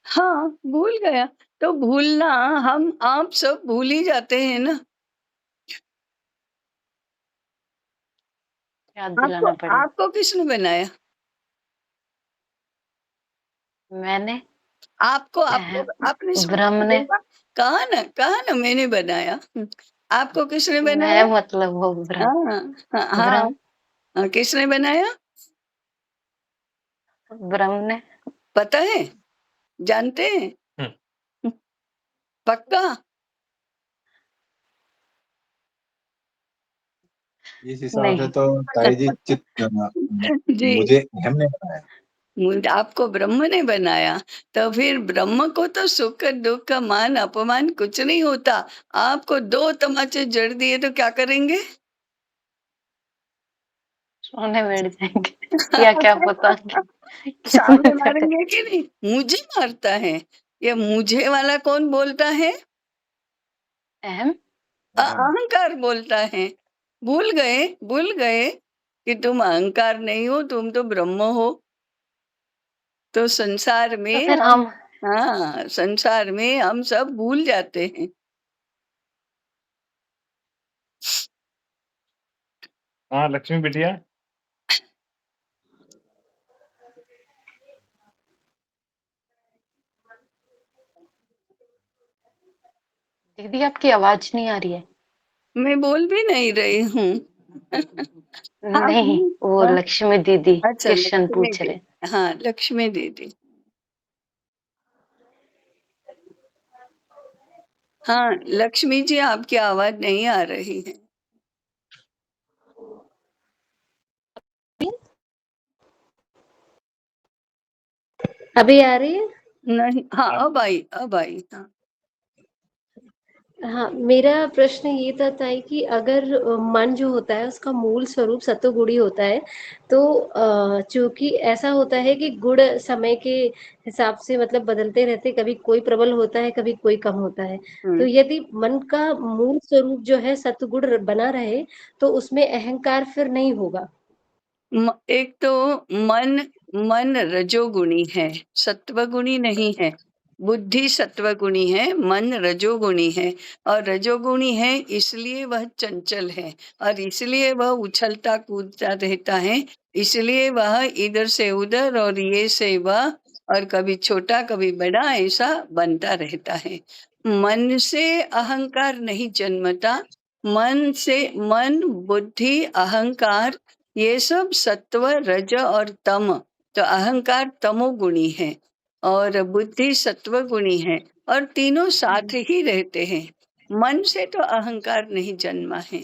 हाँ, भूल गया। तो भूलना हम आप सब भूल ही जाते हैं ना। याद आपको दिलाना पड़ेगा। आपको किसने बनाया? मैंने आपको आपको आपने ब्रह्म सोचा ने, होगा, कहा ना मैंने बनाया। आपको किसने मैं बनाया? मतलब वो ब्रह्म, हाँ, हाँ, हाँ, ब्रह्म, हाँ, किसने बनाया? ब्रह्म ने। पता है? जानते हैं? पक्का? इस हिसाब से नहीं, तो ताई जी जी। मुझे हमने बनाया। आपको ब्रह्म ने बनाया, तो फिर ब्रह्म को तो सुख दुख मान अपमान कुछ नहीं होता। आपको 2 तमाचे जड़ दिए तो क्या करेंगे? सोने बैठ जाएंगे या क्या पता किसने सामने करे। मारेंगे कि नहीं? मुझे मारता है। ये मुझे वाला कौन बोलता है? अहम, अहंकार बोलता है। भूल गए कि तुम अहंकार नहीं हो, तुम तो ब्रह्म हो। तो संसार तो में फिर हम, हम हाँ, संसार में हम सब भूल जाते हैं। हाँ, लक्ष्मी बिटिया। दीदी आपकी आवाज नहीं आ रही है। मैं बोल भी नहीं रही हूँ। आप नहीं, वो हाँ, लक्ष्मी दीदी अच्छा क्वेश्चन लक्ष्मी पूछ दी रहे। हाँ, लक्ष्मी दीदी। हाँ, लक्ष्मी जी आपकी आवाज नहीं आ रही है। अभी आ रही है? नहीं, हाँ अब आई हाँ। हाँ, मेरा प्रश्न ये था कि अगर मन जो होता है उसका मूल स्वरूप सत्वगुणी होता है, तो चूंकि ऐसा होता है कि गुण समय के हिसाब से मतलब बदलते रहते, कभी कोई प्रबल होता है, कभी कोई कम होता है। तो यदि मन का मूल स्वरूप जो है सत्वगुण बना रहे, तो उसमें अहंकार फिर नहीं होगा। एक तो मन रजोगुणी है, सत्वगुणी नहीं है। बुद्धि सत्वगुणी है, मन रजोगुणी है। और रजोगुणी है इसलिए वह चंचल है, और इसलिए वह उछलता कूदता रहता है, इसलिए वह इधर से उधर और ये से वह, और कभी छोटा कभी बड़ा ऐसा बनता रहता है। मन से अहंकार नहीं जन्मता। मन बुद्धि अहंकार ये सब सत्व रज और तम, तो अहंकार तमोगुणी है और बुद्धि सत्वगुणी है, और तीनों साथ ही रहते हैं। मन से तो अहंकार नहीं जन्मा है।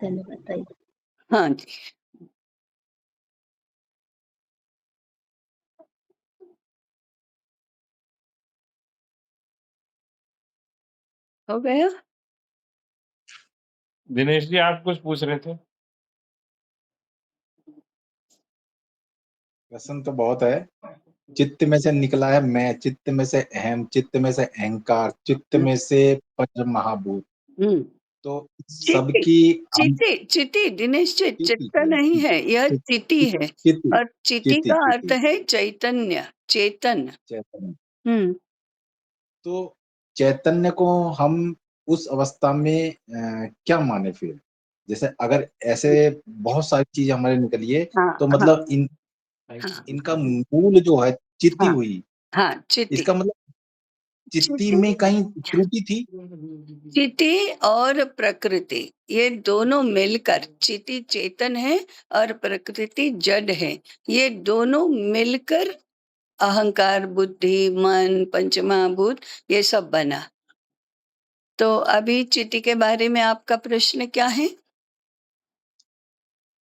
धन्यवाद ताई। हाँ जी। हो गया। दिनेश जी आप कुछ पूछ रहे थे? प्रश्न तो बहुत है। चित्त में से निकला है मैं, चित्त में से अहम, चित्त में से अहंकार, चित्त में से पंच महाभूत। तो चिति सबकी हम चिति चिति दिनेश जी, चिति चित्त नहीं है, यह चिति है। चिति और चिति चिति का अर्थ चिति है चैतन्य, चेतन। चैतन्य। हम्म तो चैतन्य को हम उस अवस्था में क्या माने फिर? जैसे अगर ऐसे बहुत सारी चीज हमारे निकली है, हाँ तो हाँ मतलब हाँ इनका मूल जो है चित्ती हाँ हुई, हाँ, चिति इसका मतलब चित्ती चिति में कहीं त्रुटि थी। चिति और प्रकृति ये दोनों मिलकर, चिति चेतन है और प्रकृति जड़ है, ये दोनों मिलकर अहंकार बुद्धि मन पंचमहाभूत ये सब बना। तो अभी चिति के बारे में आपका प्रश्न क्या है?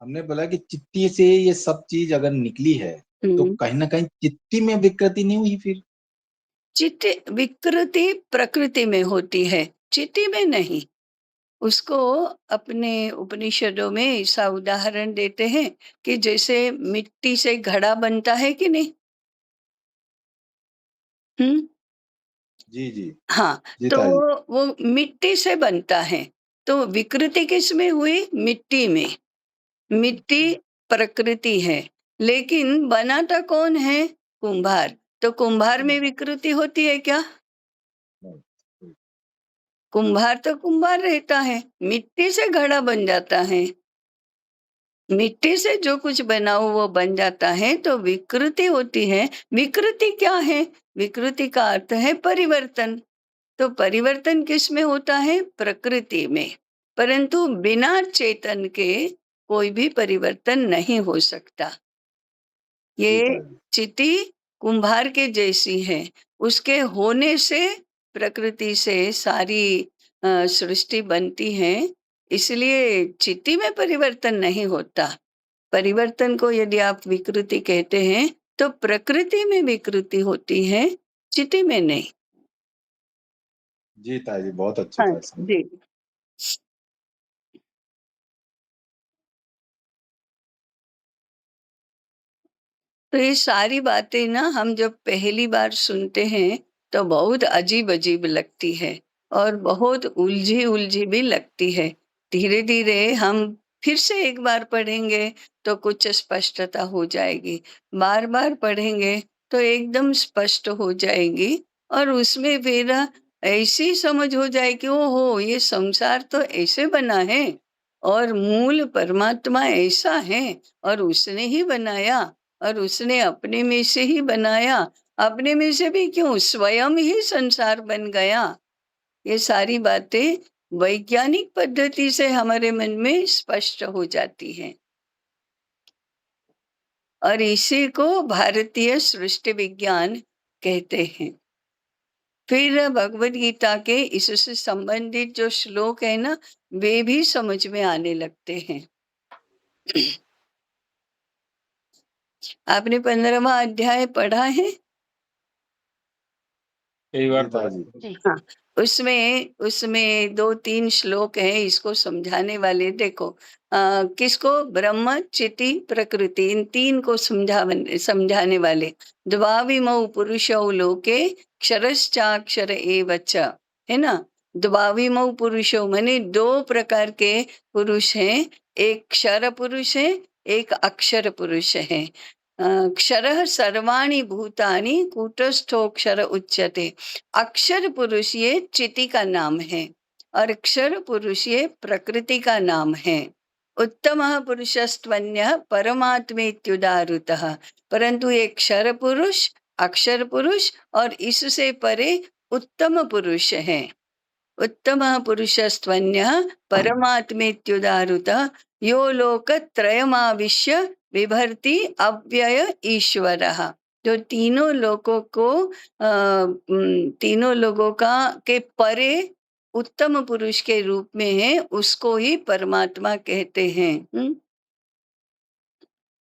हमने बोला कि चित्ती से ये सब चीज अगर निकली है, तो कहीं ना कहीं चित्ती में विकृति नहीं हुई फिर? चित्त विकृति प्रकृति में होती है, चिति में नहीं। उसको अपने उपनिषदों में ऐसा उदाहरण देते हैं कि जैसे मिट्टी से घड़ा बनता है कि नहीं। जी जी हाँ, जी तो ताई। वो मिट्टी से बनता है, तो विकृति किस में हुई? मिट्टी में। मिट्टी प्रकृति है, लेकिन बनाता कौन है? कुम्हार। तो कुम्हार में विकृति होती है क्या? कुम्हार तो कुम्हार रहता है, मिट्टी से घड़ा बन जाता है। मिट्टी से जो कुछ बनाओ वो बन जाता है, तो विकृति होती है। विकृति क्या है? विकृति का अर्थ है परिवर्तन। तो परिवर्तन किस में होता है? प्रकृति में। परंतु बिना चेतन के कोई भी परिवर्तन नहीं हो सकता। ये चिति कुम्हार के जैसी है, उसके होने से प्रकृति से सारी सृष्टि बनती है, इसलिए चिति में परिवर्तन नहीं होता। परिवर्तन को यदि आप विकृति कहते हैं, तो प्रकृति में विकृति होती है, चिति में नहीं। जी ताई जी, बहुत अच्छी हाँ तरह समझ। जी। तो ये सारी बातें ना हम जब पहली बार सुनते हैं तो बहुत अजीब अजीब लगती है और बहुत उलझी उलझी भी लगती है। धीरे धीरे हम फिर से एक बार पढ़ेंगे तो कुछ स्पष्टता हो जाएगी, बार बार पढ़ेंगे तो एकदम स्पष्ट हो जाएगी, और उसमें फिर ऐसी समझ हो जाए कि ओहो ये संसार तो ऐसे बना है और मूल परमात्मा ऐसा है और उसने ही बनाया। और उसने अपने में से ही बनाया। अपने में से भी क्यों, स्वयं ही संसार बन गया। ये सारी बातें वैज्ञानिक पद्धति से हमारे मन में स्पष्ट हो जाती हैं और इसी को भारतीय सृष्टि विज्ञान कहते हैं। फिर भगवत गीता के इससे संबंधित जो श्लोक है ना, वे भी समझ में आने लगते हैं। आपने 15वां अध्याय पढ़ा है? कई बार गीता पढ़ा। जी हाँ, उसमें 2-3 श्लोक हैं इसको समझाने वाले। देखो किसको, ब्रह्म चिति प्रकृति, इन 3 को समझाने वाले। द्वाविमौ पुरुषौ लोके क्षरश्चाक्षर एव च, है ना। द्वाविमौ पुरुषौ माने 2 प्रकार के पुरुष हैं, एक क्षर पुरुष है, एक अक्षर पुरुष है। क्षरः सर्वाणि भूतानि कूटस्थोक्षर उच्यते। अक्षर पुरुष ये चिति का नाम है और अक्षर पुरुष ये प्रकृति का नाम है। उत्तमः पुरुषस्त्वन्यः परमात्मेत्युदाहृतः, परंतु ये क्षर पुरुष, अक्षर पुरुष और इससे परे उत्तम पुरुष है। उत्तमः पुरुषस्त्वन्यः परमात्मेत्युदाहृतः यो लोकत्रयमाविश्य बिभर्ति अव्यय ईश्वरः। जो तीनों लोगों को तीनों लोगों का के परे उत्तम पुरुष के रूप में है, उसको ही परमात्मा कहते हैं।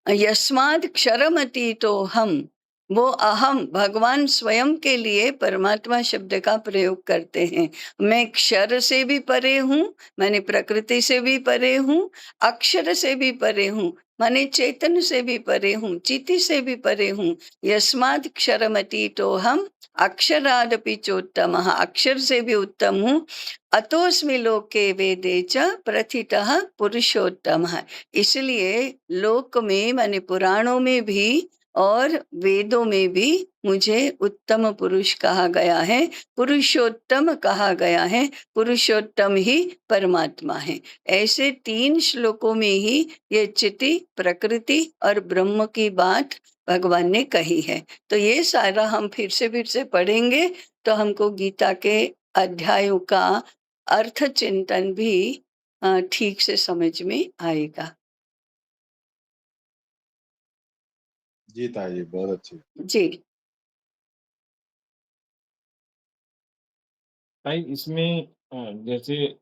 यस्माद् क्षरमतीतो हम, वो अहम भगवान स्वयं के लिए परमात्मा शब्द का प्रयोग करते हैं। मैं क्षर से भी परे हूँ, मैंने प्रकृति से भी परे हूँ, अक्षर से भी परे हूँ, माने चेतन से भी परे हूँ, चिति से भी परे हूँ। यस्माद् क्षरमतीतो हम अक्षरादपि चोत्तमः, अक्षर से भी उत्तम हूँ। अतोस्मि लोके वेदे च प्रथितः पुरुषोत्तमः, इसलिए लोक में माने पुराणों में भी और वेदों में भी मुझे उत्तम पुरुष कहा गया है, पुरुषोत्तम कहा गया है। पुरुषोत्तम ही परमात्मा है। ऐसे 3 श्लोकों में ही ये चिति, प्रकृति और ब्रह्म की बात भगवान ने कही है। तो ये सारा हम फिर से पढ़ेंगे तो हमको गीता के अध्यायों का अर्थ चिंतन भी ठीक से समझ में आएगा। जी ताई जी, बहुत अच्छी। जी। भाई इसमें जैसे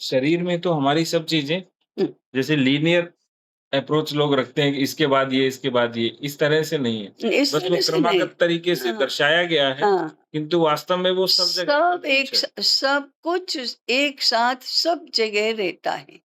शरीर में तो हमारी सब चीजें जैसे लीनियर अप्रोच लोग रखते हैं कि इसके बाद ये, इसके बाद ये, इस तरह से नहीं है। इस बस वो तरह से नहीं। क्रमागत तरीके से हाँ। दर्शाया गया है, हाँ। किंतु वास्तव में वो सब जगह सब कुछ एक साथ सब जगह रहता है,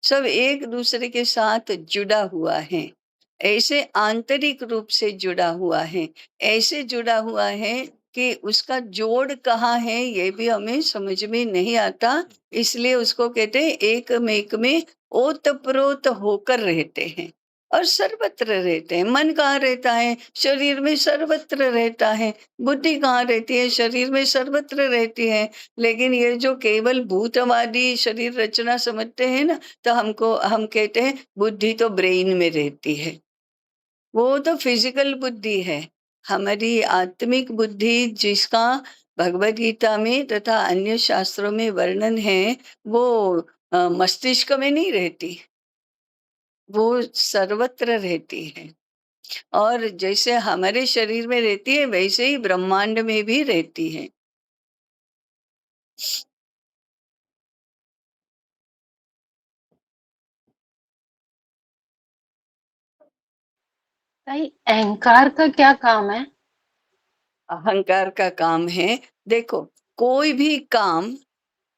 सब एक दूसरे के साथ जुड़ा हुआ है, ऐसे आंतरिक रूप से जुड़ा हुआ है, ऐसे जुड़ा हुआ है कि उसका जोड़ कहाँ है ये भी हमें समझ में नहीं आता। इसलिए उसको कहते हैं एक में ओतप्रोत होकर रहते हैं और सर्वत्र रहते हैं। मन कहाँ रहता है? शरीर में सर्वत्र रहता है। बुद्धि कहाँ रहती है? शरीर में सर्वत्र रहती है। लेकिन ये जो केवल भूतवादी शरीर रचना समझते हैं ना, तो हम कहते हैं बुद्धि तो ब्रेन में रहती है। वो तो फिजिकल बुद्धि है। हमारी आत्मिक बुद्धि जिसका भगवद गीता में तथा अन्य शास्त्रों में वर्णन है, वो मस्तिष्क में नहीं रहती, वो सर्वत्र रहती है। और जैसे हमारे शरीर में रहती है वैसे ही ब्रह्मांड में भी रहती है। ताई अहंकार का क्या काम है? अहंकार का काम है, देखो कोई भी काम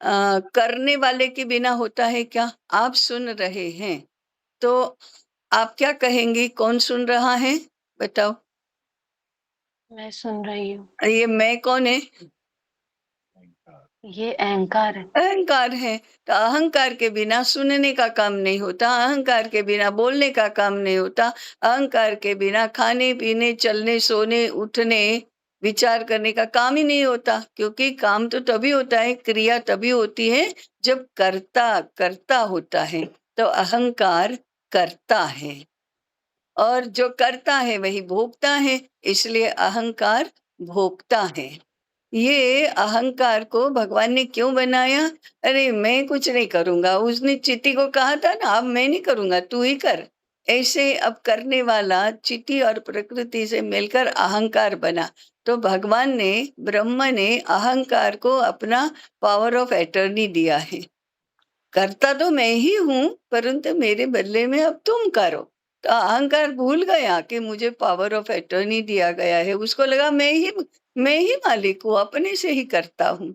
करने वाले के बिना होता है क्या? आप सुन रहे हैं तो आप क्या कहेंगी? कौन सुन रहा है बताओ? मैं सुन रही हूँ। ये मैं कौन है? ये अहंकार है। अहंकार है। तो अहंकार के बिना सुनने का काम नहीं होता, अहंकार के बिना बोलने का काम नहीं होता, अहंकार के बिना खाने पीने, चलने, सोने, उठने, विचार करने का काम ही नहीं होता। क्योंकि काम तो तभी होता है, क्रिया तभी होती है जब कर्ता होता है। तो अहंकार करता है। और जो करता है वही भोगता है, इसलिए अहंकार भोगता है। ये अहंकार को भगवान ने क्यों बनाया? अरे मैं कुछ नहीं करूंगा, उसने चींटी को कहा था ना, अब मैं नहीं करूंगा, तू ही कर। ऐसे अब करने वाला चींटी और प्रकृति से मिलकर अहंकार बना। तो भगवान ने, ब्रह्म ने अहंकार को अपना पावर ऑफ एटर्नी दिया है। करता तो मैं ही हूं, परंतु मेरे बदले में अब तुम करो। तो अहंकार भूल गया कि मुझे पावर ऑफ एटर्नी दिया गया है, उसको लगा मैं ही मालिक हूँ, अपने से ही करता हूँ।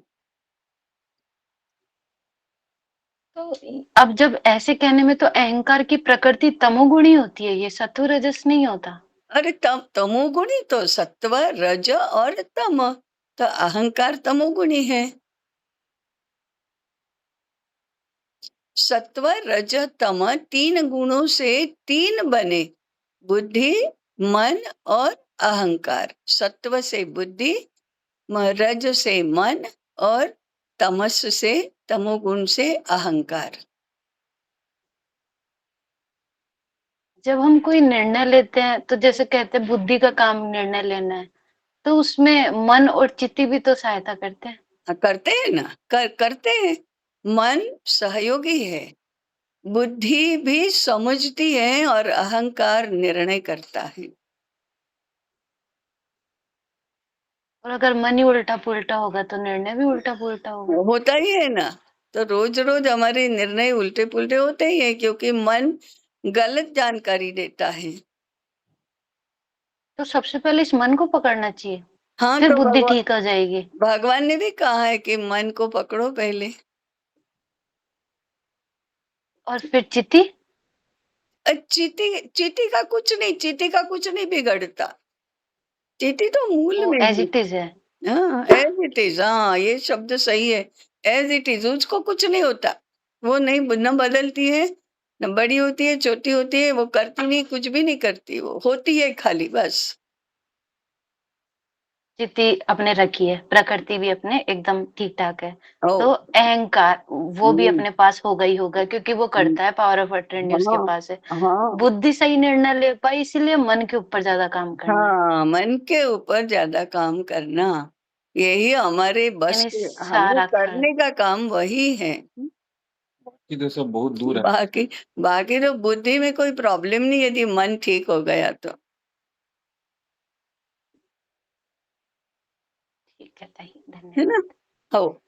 तो अब जब ऐसे कहने में तो अहंकार की प्रकृति तमोगुणी होती है, ये सत्व रजस नहीं होता। अरे तमोगुणी तो सत्व, रज और तम, तो अहंकार तमोगुणी है। सत्व, रज, तम, 3 गुणों से 3 बने, बुद्धि, मन और अहंकार। सत्व से बुद्धि, रज से मन और तमस से, तमोगुण से अहंकार। जब हम कोई निर्णय लेते हैं तो जैसे कहते हैं बुद्धि का काम निर्णय लेना है, तो उसमें मन और चित्ती भी तो सहायता करते हैं। करते हैं ना, करते हैं। मन सहयोगी है, बुद्धि भी समझती है और अहंकार निर्णय करता है। और अगर मन ही उल्टा पुल्टा होगा तो निर्णय भी उल्टा पुल्टा होगा। होता ही है ना, तो रोज रोज हमारे निर्णय उल्टे पुल्टे होते ही है, क्योंकि मन गलत जानकारी देता है। तो सबसे पहले इस मन को पकड़ना चाहिए, हाँ, फिर तो बुद्धि ठीक हो जाएगी। भगवान ने भी कहा है कि मन को पकड़ो पहले। और फिर चित्ती? चींटी का कुछ नहीं बिगड़ता। चींटी तो मूल में एज है। इट इज है। हाँ, एज इट इज। हाँ, ये शब्द सही है, एज इट इज। उसको कुछ नहीं होता, वो नहीं, न बदलती है, न बड़ी होती है, छोटी होती है, वो करती नहीं, कुछ भी नहीं करती, वो होती है खाली, बस। चित्ती अपने रखी है, प्रकृति भी अपने एकदम ठीक ठाक है। तो अहंकार वो भी अपने पास होगा ही होगा, क्योंकि वो करता है, पावर ऑफ अटर्नी उसके पास है। बुद्धि सही निर्णय ले पाई, इसीलिए मन के ऊपर ज्यादा काम करना। हाँ, मन के ऊपर ज्यादा काम करना, यही हमारे बस यानी के, हमें सारा करने का काम वही है। तो सब बहुत दूर है। बाकी तो बुद्धि में कोई प्रॉब्लम नहीं, यदि मन ठीक हो गया तो। ठीक है, है ना? हो।